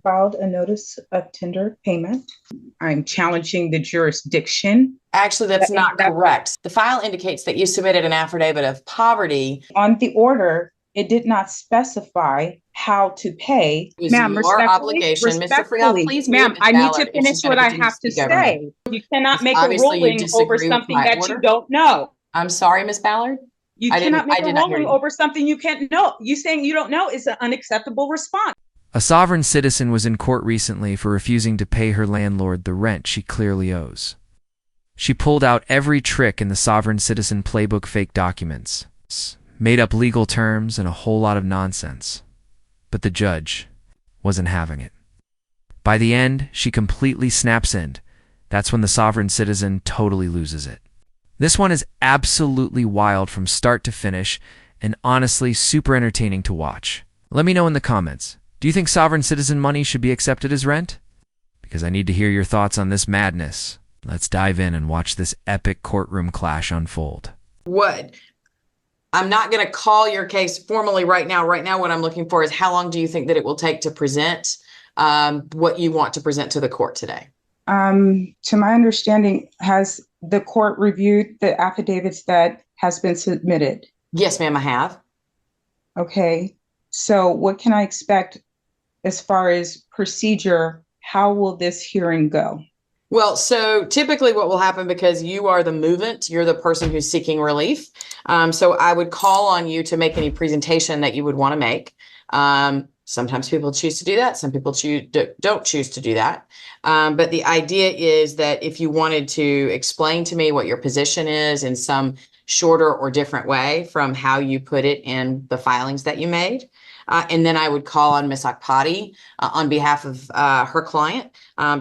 filed a notice of tender payment. I'm challenging the jurisdiction. Actually, that's not That correct. The file indicates that you submitted an affidavit of poverty. on the order, it did not specify how to pay. It was Ma'am, your respectfully, obligation. Mr. Freehold, respectfully, please mute ma'am, Ms. I need to Ballard if finish she's going what to I continue to have to speak over me. say. You cannot make a Obviously, you ruling over disagree with something my that you order. don't know. I'm sorry, Ms. Ballard. You I cannot make a did not hear ruling you. over something you can't know. You saying you don't know is an unacceptable response. A sovereign citizen was in court recently for refusing to pay her landlord the rent she clearly owes. She pulled out every trick in the sovereign citizen playbook, fake documents, made up legal terms, and a whole lot of nonsense. But the judge wasn't having it. By the end, she completely snaps in. That's when the sovereign citizen totally loses it. This one is absolutely wild from start to finish and honestly super entertaining to watch. Let me know in the comments. Do you think sovereign citizen money should be accepted as rent? Because I need to hear your thoughts on this madness. Let's dive in and watch this epic courtroom clash unfold. What? I'm not going to call your case formally right now. Right now, what I'm looking for is how long do you think that it will take to present what you want to present to the court today? To my understanding, has the court reviewed the affidavits that has been submitted? Yes, ma'am, I have. Okay. So what can I expect as far as procedure? How will this hearing go? Well, so typically what will happen, because you are the movant, you're the person who's seeking relief. So I would call on you to make any presentation that you would want to make. Sometimes people choose to do that. Some people don't choose to do that. But the idea is that if you wanted to explain to me what your position is in some shorter or different way from how you put it in the filings that you made, and then I would call on Ms. Akpati on behalf of her client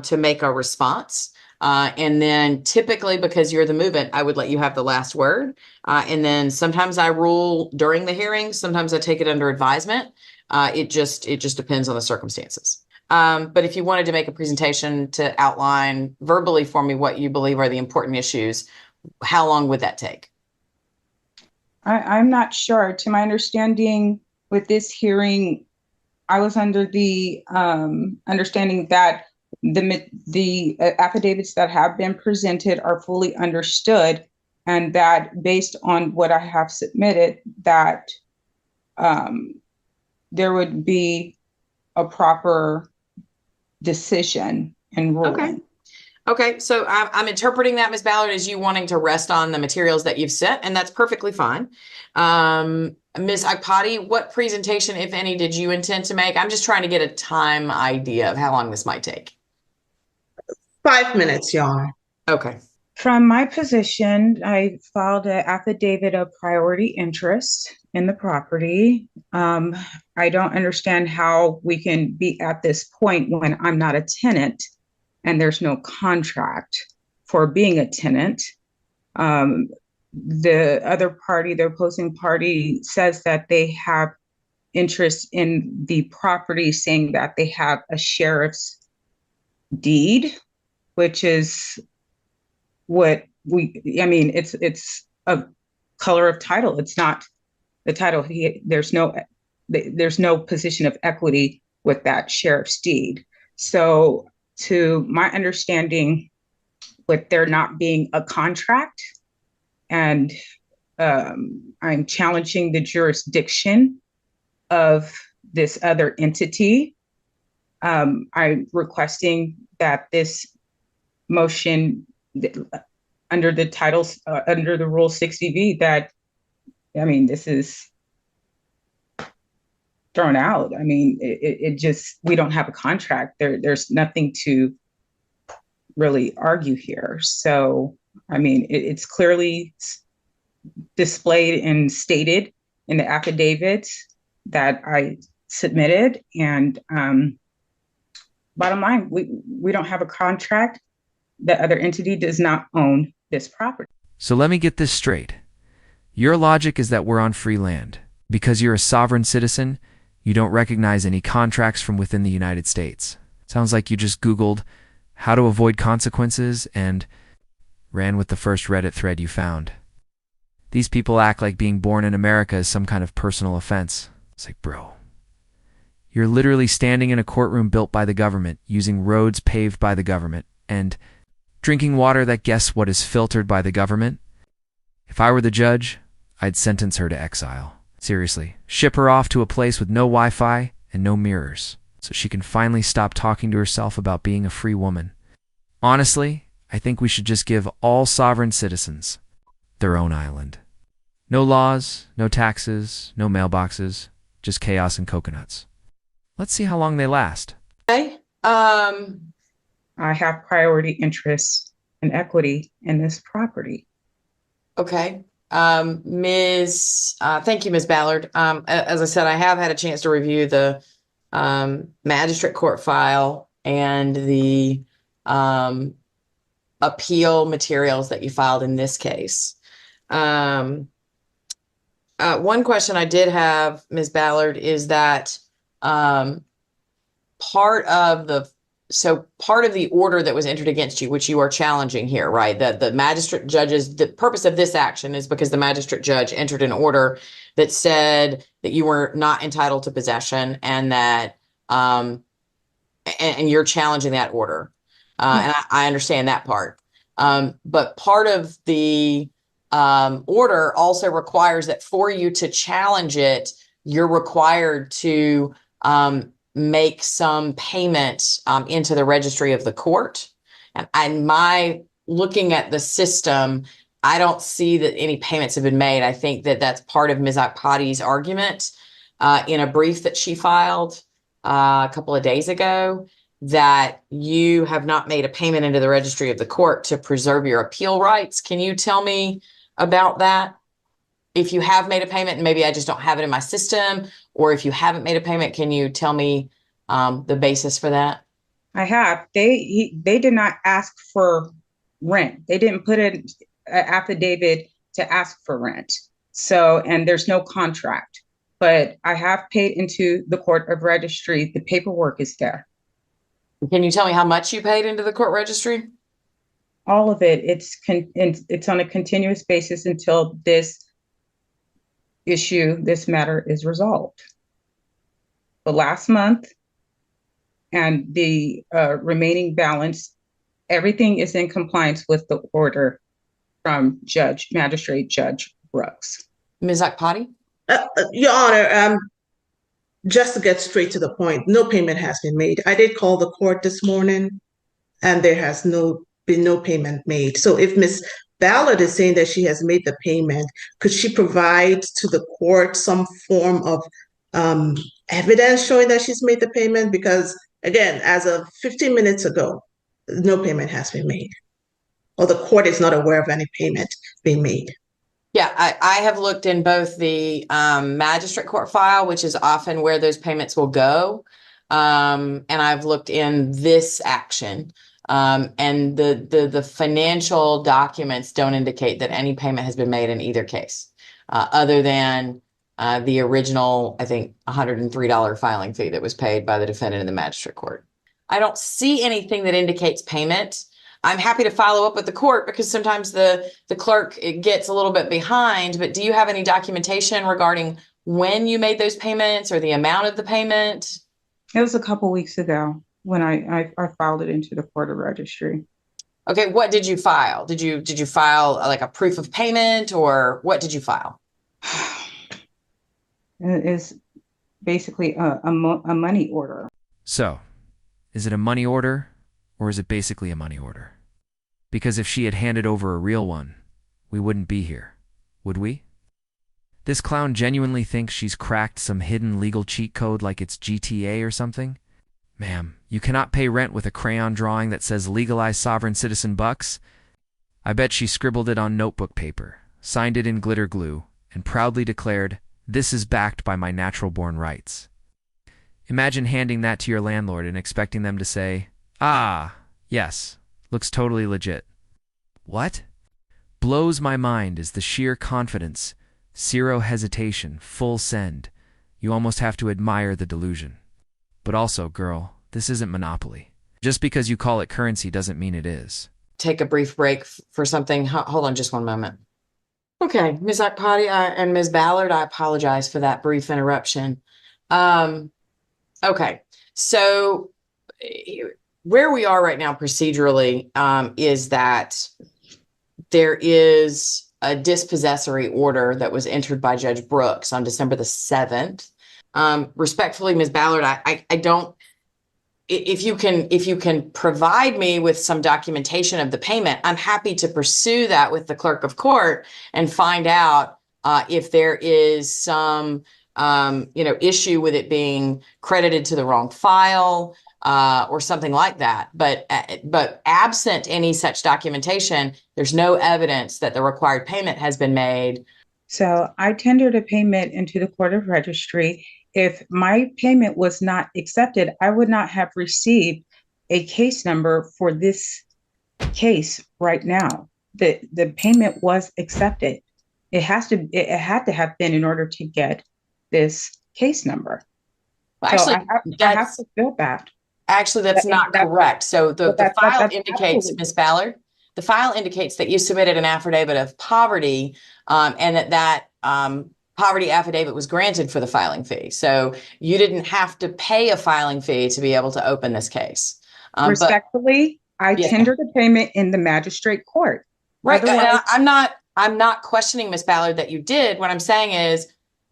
to make a response. And then typically, because you're the movant, I would let you have the last word. And then sometimes I rule during the hearing. Sometimes I take it under advisement. It just depends on the circumstances. But if you wanted to make a presentation to outline verbally for me what you believe are the important issues, how long would that take? I'm not sure. To my understanding, with this hearing, I was under the understanding that the affidavits that have been presented are fully understood, and that based on what I have submitted, that there would be a proper decision and ruling. Okay, so I'm interpreting that, Ms. Ballard, as you wanting to rest on the materials that you've sent, and that's perfectly fine. Ms. Akpati, what presentation, if any, did you intend to make? I'm just trying to get a time idea of how long this might take. 5 minutes, Your Honor. Okay. From my position, I filed an affidavit of priority interest in the property. I don't understand how we can be at this point when I'm not a tenant and there's no contract for being a tenant. The other party, the opposing party, says that they have interest in the property, saying that they have a sheriff's deed, which is what it's a color of title. It's not the title. There's no position of equity with that sheriff's deed. So to my understanding, with there not being a contract, and I'm challenging the jurisdiction of this other entity, I'm requesting that this motion under the titles, under the Rule 60V, that, this is thrown out. It just, we don't have a contract. There's nothing to really argue here. So, it's clearly displayed and stated in the affidavits that I submitted. And bottom line, we don't have a contract. The other entity does not own this property. So let me get this straight. Your logic is that we're on free land. Because you're a sovereign citizen, you don't recognize any contracts from within the United States. Sounds like you just Googled how to avoid consequences and ran with the first Reddit thread you found. These people act like being born in America is some kind of personal offense. It's like, bro, You're literally standing in a courtroom built by the government, using roads paved by the government, and drinking water that guess what is filtered by the government? If I were the judge, I'd sentence her to exile. Seriously, ship her off to a place with no Wi-Fi and no mirrors, so she can finally stop talking to herself about being a free woman. Honestly, I think we should just give all sovereign citizens their own island. No laws, no taxes, no mailboxes, just chaos and coconuts. Let's see how long they last. Okay. I have priority interests and equity in this property. Okay. Thank you, Ms. Ballard. As I said, I have had a chance to review the magistrate court file and the appeal materials that you filed in this case. One question I did have, Ms. Ballard, is that part of the order that was entered against you, which you are challenging here, right? That the magistrate judges, the purpose of this action is because the magistrate judge entered an order that said that you were not entitled to possession, and that and you're challenging that order. And I understand that part. But part of the order also requires that for you to challenge it, you're required to make some payment into the registry of the court. And my looking at the system, I don't see that any payments have been made. I think that that's part of Ms. Akpati's argument in a brief that she filed a couple of days ago, that you have not made a payment into the registry of the court to preserve your appeal rights. Can you tell me about that? If you have made a payment and maybe I just don't have it in my system, or if you haven't made a payment, can you tell me the basis for that? I have. They did not ask for rent. They didn't put an affidavit to ask for rent. So, and there's no contract. But I have paid into the court of registry. The paperwork is there. Can you tell me how much you paid into the court registry? All of it. It's on a continuous basis until this matter is resolved. The last month and the remaining balance, everything is in compliance with the order from Magistrate Judge Brooks. Ms. Akpati? Your Honor, just to get straight to the point, no payment has been made. I did call the court this morning, and there has been no payment made. So if Ms. Ballard is saying that she has made the payment, could she provide to the court some form of evidence showing that she's made the payment? Because again, as of 15 minutes ago, no payment has been made, or the court is not aware of any payment being made. Yeah, I have looked in both the magistrate court file, which is often where those payments will go, and I've looked in this action. And the financial documents don't indicate that any payment has been made in either case, other than the original, I think, $103 filing fee that was paid by the defendant in the magistrate court. I don't see anything that indicates payment. I'm happy to follow up with the court because sometimes the clerk gets a little bit behind, but do you have any documentation regarding when you made those payments or the amount of the payment? It was a couple weeks ago when I filed it into the court of registry. Okay, what did you file? Did you file like a proof of payment, or what did you file? It is basically a money order. So, is it a money order, or is it basically a money order? Because if she had handed over a real one, we wouldn't be here, would we? This clown genuinely thinks she's cracked some hidden legal cheat code like it's GTA or something? Ma'am, you cannot pay rent with a crayon drawing that says legalize sovereign citizen bucks. I bet she scribbled it on notebook paper, signed it in glitter glue, and proudly declared, "This is backed by my natural-born rights." Imagine handing that to your landlord and expecting them to say, "Ah, yes, looks totally legit." What? Blows my mind is the sheer confidence, zero hesitation, full send. You almost have to admire the delusion. But also, girl, this isn't Monopoly. Just because you call it currency doesn't mean it is. Take a brief break for something. Hold on just one moment. Okay, Ms. Akpati and Ms. Ballard, I apologize for that brief interruption. Okay. So where we are right now procedurally is that there is a dispossessory order that was entered by Judge Brooks on December the 7th. Respectfully, Ms. Ballard, I don't, if you can provide me with some documentation of the payment, I'm happy to pursue that with the clerk of court and find out if there is some issue with it being credited to the wrong file or something like that. But absent any such documentation, there's no evidence that the required payment has been made. So I tendered a payment into the Court of Registry. If my payment was not accepted, I would not have received a case number for this case right now. The payment was accepted. It had to have been in order to get this case number. Well, actually, so I have to feel that. Actually, that's not correct. So the file indicates, absolutely. Ms. Ballard, the file indicates that you submitted an affidavit of poverty and that poverty affidavit was granted for the filing fee. So you didn't have to pay a filing fee to be able to open this case. Respectfully, I tendered a payment in the magistrate court. Right. I'm not questioning, Ms. Ballard, that you did. What I'm saying is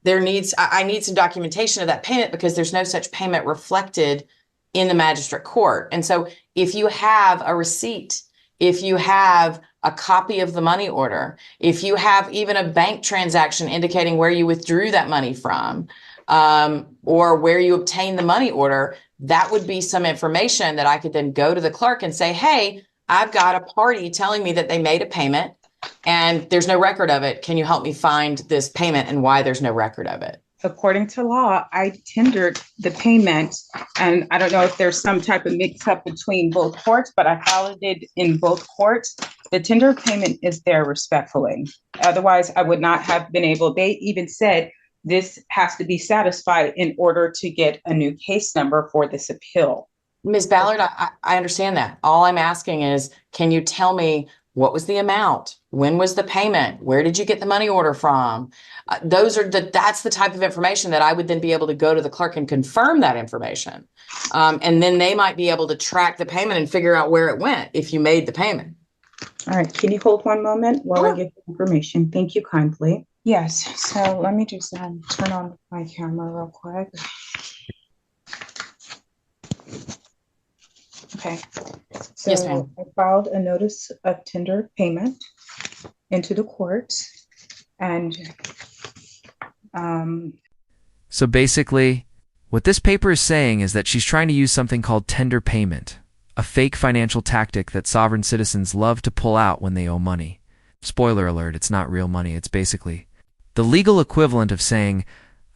I need some documentation of that payment because there's no such payment reflected in the magistrate court. And so if you have a receipt, if you have a copy of the money order, if you have even a bank transaction indicating where you withdrew that money from, or where you obtained the money order, that would be some information that I could then go to the clerk and say, hey, I've got a party telling me that they made a payment and there's no record of it. Can you help me find this payment and why there's no record of it? According to law, I tendered the payment, and I don't know if there's some type of mix-up between both courts, but I filed it in both courts. The tender payment is there respectfully. Otherwise, I would not have been able. They even said this has to be satisfied in order to get a new case number for this appeal. Ms. Ballard, I understand that. All I'm asking is, can you tell me what was the amount? When was the payment? Where did you get the money order from? That's the type of information that I would then be able to go to the clerk and confirm that information. And then they might be able to track the payment and figure out where it went if you made the payment. All right. Can you hold one moment while I get the information? Thank you kindly. Yes. So let me just turn on my camera real quick. Okay. So yes, ma'am. I filed a notice of tender payment into the courts, and So basically, what this paper is saying is that she's trying to use something called tender payment, a fake financial tactic that sovereign citizens love to pull out when they owe money. Spoiler alert, it's not real money. It's basically the legal equivalent of saying,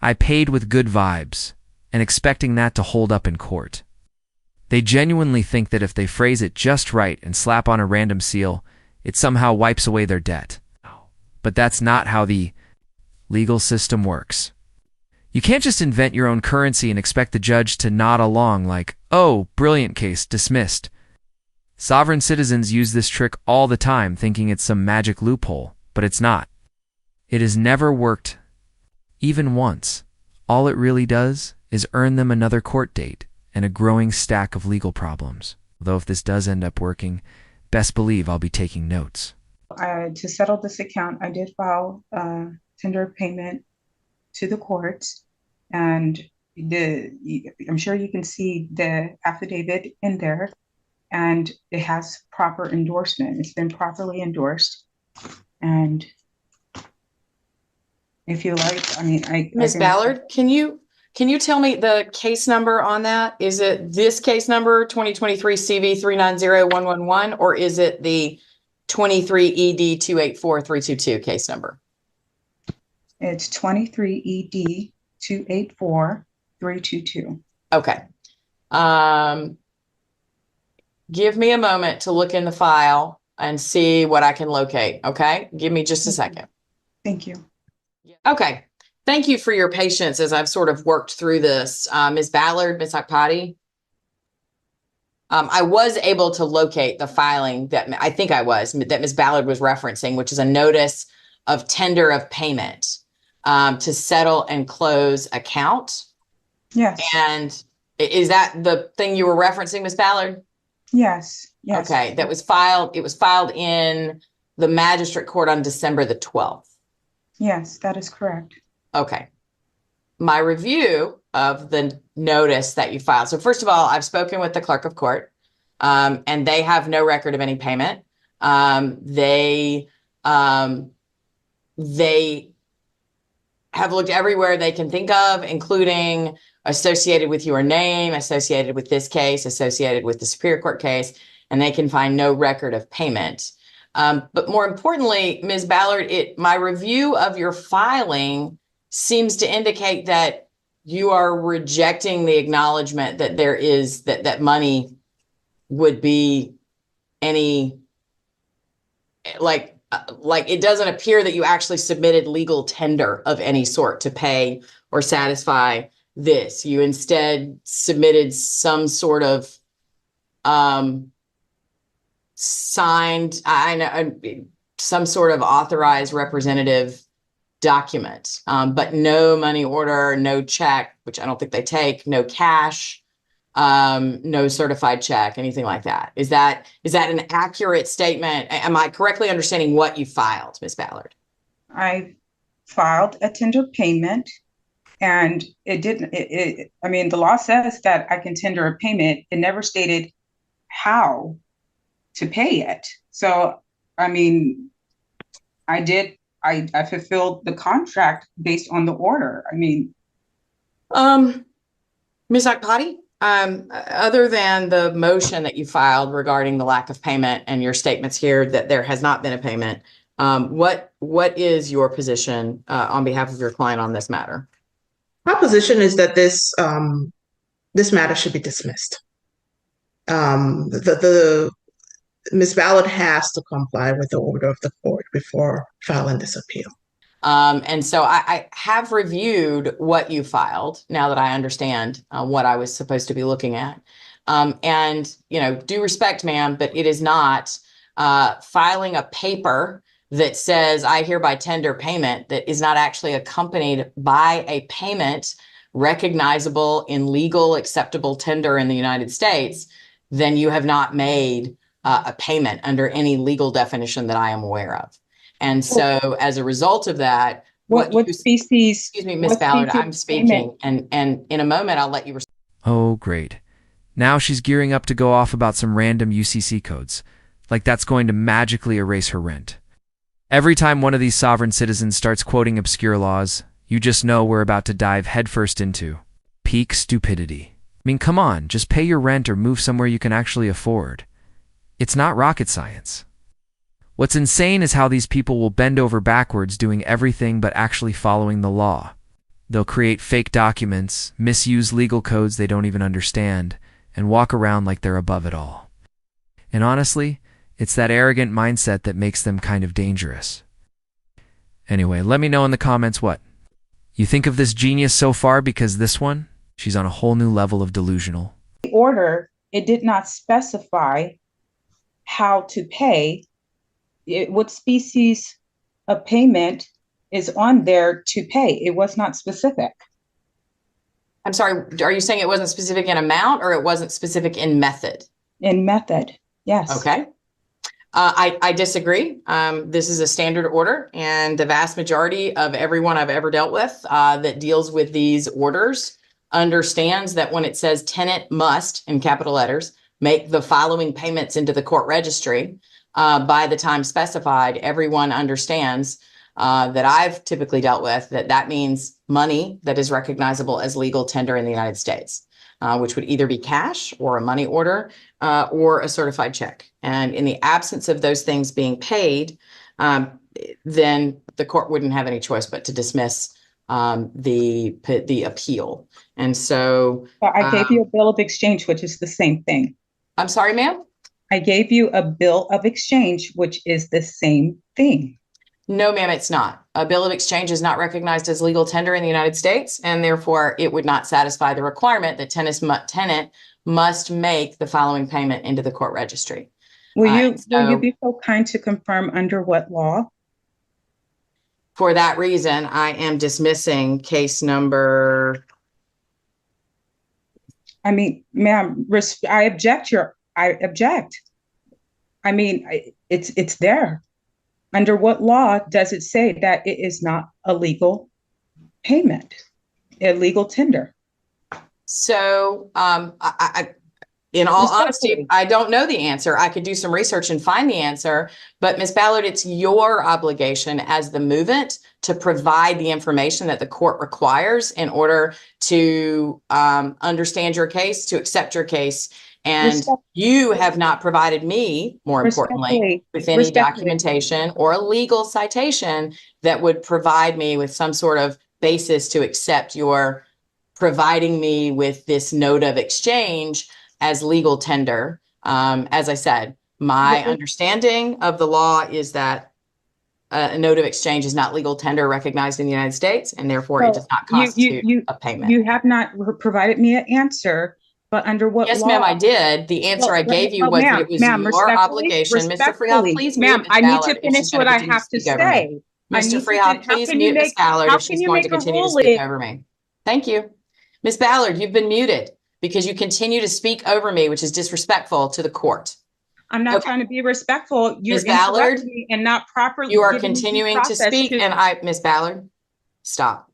I paid with good vibes, and expecting that to hold up in court. They genuinely think that if they phrase it just right and slap on a random seal, it somehow wipes away their debt. But that's not how the legal system works. You can't just invent your own currency and expect the judge to nod along like, oh, brilliant case, dismissed. Sovereign citizens use this trick all the time thinking it's some magic loophole, but it's not. It has never worked, even once. All it really does is earn them another court date and a growing stack of legal problems. Although if this does end up working, best believe I'll be taking notes. To settle this account, I did file tender payment to the courts, and I'm sure you can see the affidavit in there, and it has proper endorsement. It's been properly endorsed, and if you like, I mean, Ms. Ballard, can you tell me the case number on that? Is it this case number 2023 CV 390-111, or is it the 23 ED 284-322 case number? It's 23 ED 284-322. Okay. Give me a moment to look in the file and see what I can locate. Okay. Give me just a second. Thank you. Okay. Thank you for your patience as I've sort of worked through this. Ms. Ballard, Ms. Akpati. I was able to locate the filing that that Ms. Ballard was referencing, which is a notice of tender of payment to settle and close account. Yes. And Is that the thing you were referencing, Ms. Ballard? Yes, yes. Okay, that was filed. It was filed in the magistrate court on December the 12th. Yes, that is correct. Okay. My review of the notice that you filed. So first of all, I've spoken with the clerk of court, and they have no record of any payment. They have looked everywhere they can think of, including associated with your name, associated with this case, associated with the Superior Court case, and they can find no record of payment. But more importantly, Ms. Ballard, my review of your filing seems to indicate that you are rejecting the acknowledgement that there is that money would be any like it doesn't appear that you actually submitted legal tender of any sort to pay or satisfy this. You instead submitted some sort of signed, some sort of authorized representative document, but no money order, no check, which I don't think they take, no cash, no certified check, anything like that. Is that an accurate statement? Am I correctly understanding what you filed, Ms. Ballard? I filed a tender payment, and it didn't, I mean, the law says that I can tender a payment. It never stated how to pay it. So, I mean, I fulfilled the contract based on the order. I mean, Ms. Akpati, other than the motion that you filed regarding the lack of payment and your statements here that there has not been a payment, what is your position on behalf of your client on this matter? My position is that this matter should be dismissed. The Ms. Ballard has to comply with the order of the court before filing this appeal. And so I have reviewed what you filed now that I understand what I was supposed to be looking at. And, due respect, ma'am, but it is not filing a paper that says I hereby tender payment that is not actually accompanied by a payment recognizable in legal acceptable tender in the United States. Then you have not made a payment under any legal definition that I am aware of. And so as a result of that, what species? Excuse me, Ms. Ballard, I'm speaking, and in a moment I'll let you respond. Oh, great. Now she's gearing up to go off about some random UCC codes, like that's going to magically erase her rent. Every time one of these sovereign citizens starts quoting obscure laws, you just know we're about to dive headfirst into peak stupidity. I mean, come on, just pay your rent or move somewhere you can actually afford. It's not rocket science. What's insane is how these people will bend over backwards doing everything but actually following the law. They'll create fake documents, misuse legal codes they don't even understand, and walk around like they're above it all. And honestly, it's that arrogant mindset that makes them kind of dangerous. Anyway, let me know in the comments what you think of this genius so far, because this one, she's on a whole new level of delusional. The order, it did not specify how to pay. What species of payment is on there to pay. It was not specific. I'm sorry, are you saying it wasn't specific in amount or it wasn't specific in method? In method, yes. Okay. I disagree. This is a standard order, and the vast majority of everyone I've ever dealt with that deals with these orders understands that when it says tenant must, in capital letters, make the following payments into the court registry by the time specified, everyone understands that I've typically dealt with that means money that is recognizable as legal tender in the United States, which would either be cash or a money order or a certified check. And in the absence of those things being paid, then the court wouldn't have any choice but to dismiss the appeal. And so I gave you a bill of exchange, which is the same thing. I'm sorry, ma'am? I gave you a bill of exchange, which is the same thing. No, ma'am, it's not. A bill of exchange is not recognized as legal tender in the United States, and therefore it would not satisfy the requirement that tenant must make the following payment into the court registry. Will you be so kind to confirm under what law? For that reason, I am dismissing case number. I mean, ma'am, I object. I mean, it's there. Under what law does it say that it is not a legal payment, a legal tender? So, in all honesty, Respectfully. I don't know the answer. I could do some research and find the answer, but Ms. Ballard, it's your obligation as the movant to provide the information that the court requires in order to understand your case, to accept your case. And you have not provided me, more importantly, with any documentation or a legal citation that would provide me with some sort of basis to accept your providing me with this note of exchange as legal tender. As I said, my understanding of the law is that a note of exchange is not legal tender recognized in the United States, and therefore it does not constitute a payment. You have not provided me an answer, but under what law? Yes, ma'am, I did. The answer I gave you was that it was your obligation. Mr. Freehoff, please mute Ms. Ma'am, I need to Ballard if finish she's going what to I continue to have to speak over me. say. Mr. Freehoff, please mute Ms. Ballard if she's going to continue to speak over me. Thank you. Ms. Ballard, you've been muted because you continue to speak over me, which is disrespectful to the court. I'm not trying to be respectful. You're Ms. Ballard, me and not properly. You are continuing to speak, and Ms. Ballard, stop.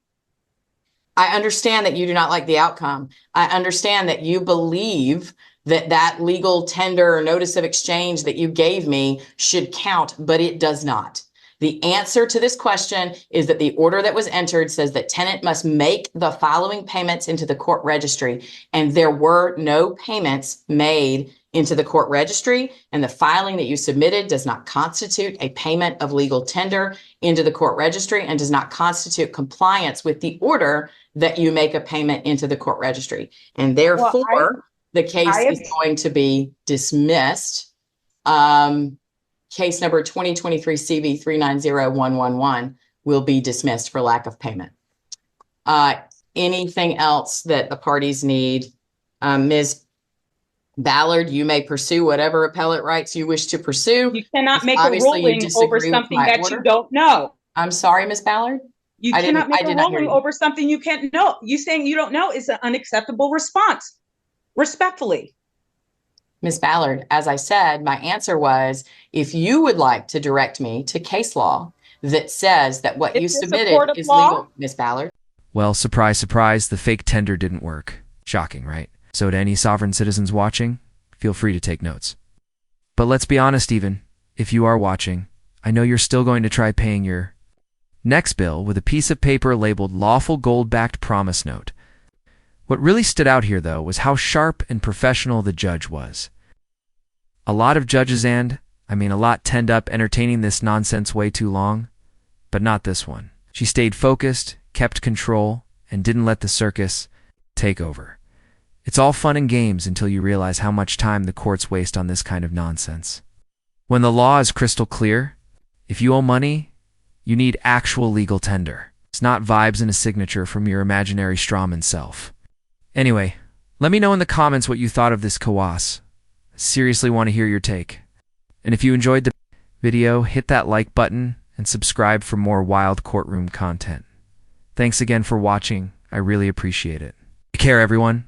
I understand that you do not like the outcome. I understand that you believe that that legal tender or notice of exchange that you gave me should count, but it does not. The answer to this question is that the order that was entered says that tenant must make the following payments into the court registry, and there were no payments made into the court registry, and the filing that you submitted does not constitute a payment of legal tender into the court registry and does not constitute compliance with the order that you make a payment into the court registry. And therefore, the case is going to be dismissed. Case number 2023 CV 390111 will be dismissed for lack of payment. Anything else that the parties need? Ms. Ballard, you may pursue whatever appellate rights you wish to pursue. You cannot make a ruling over something that you don't know. I'm sorry, Ms. Ballard. You cannot make a ruling over something you can't know. You saying you don't know is an unacceptable response, respectfully. Ms. Ballard, as I said, my answer was, if you would like to direct me to case law that says that what you submitted is legal, Ms. Ballard. Well, surprise, surprise, the fake tender didn't work. Shocking, right? So to any sovereign citizens watching, feel free to take notes. But let's be honest, even if you are watching, I know you're still going to try paying your next bill with a piece of paper labeled lawful gold-backed promise note. What really stood out here, though, was how sharp and professional the judge was. A lot of judges a lot tend up entertaining this nonsense way too long, but not this one. She stayed focused, kept control, and didn't let the circus take over. It's all fun and games until you realize how much time the courts waste on this kind of nonsense. When the law is crystal clear, if you owe money, you need actual legal tender. It's not vibes and a signature from your imaginary strawman self. Anyway, let me know in the comments what you thought of this kawas. I seriously want to hear your take. And if you enjoyed the video, hit that like button and subscribe for more wild courtroom content. Thanks again for watching. I really appreciate it. Take care, everyone.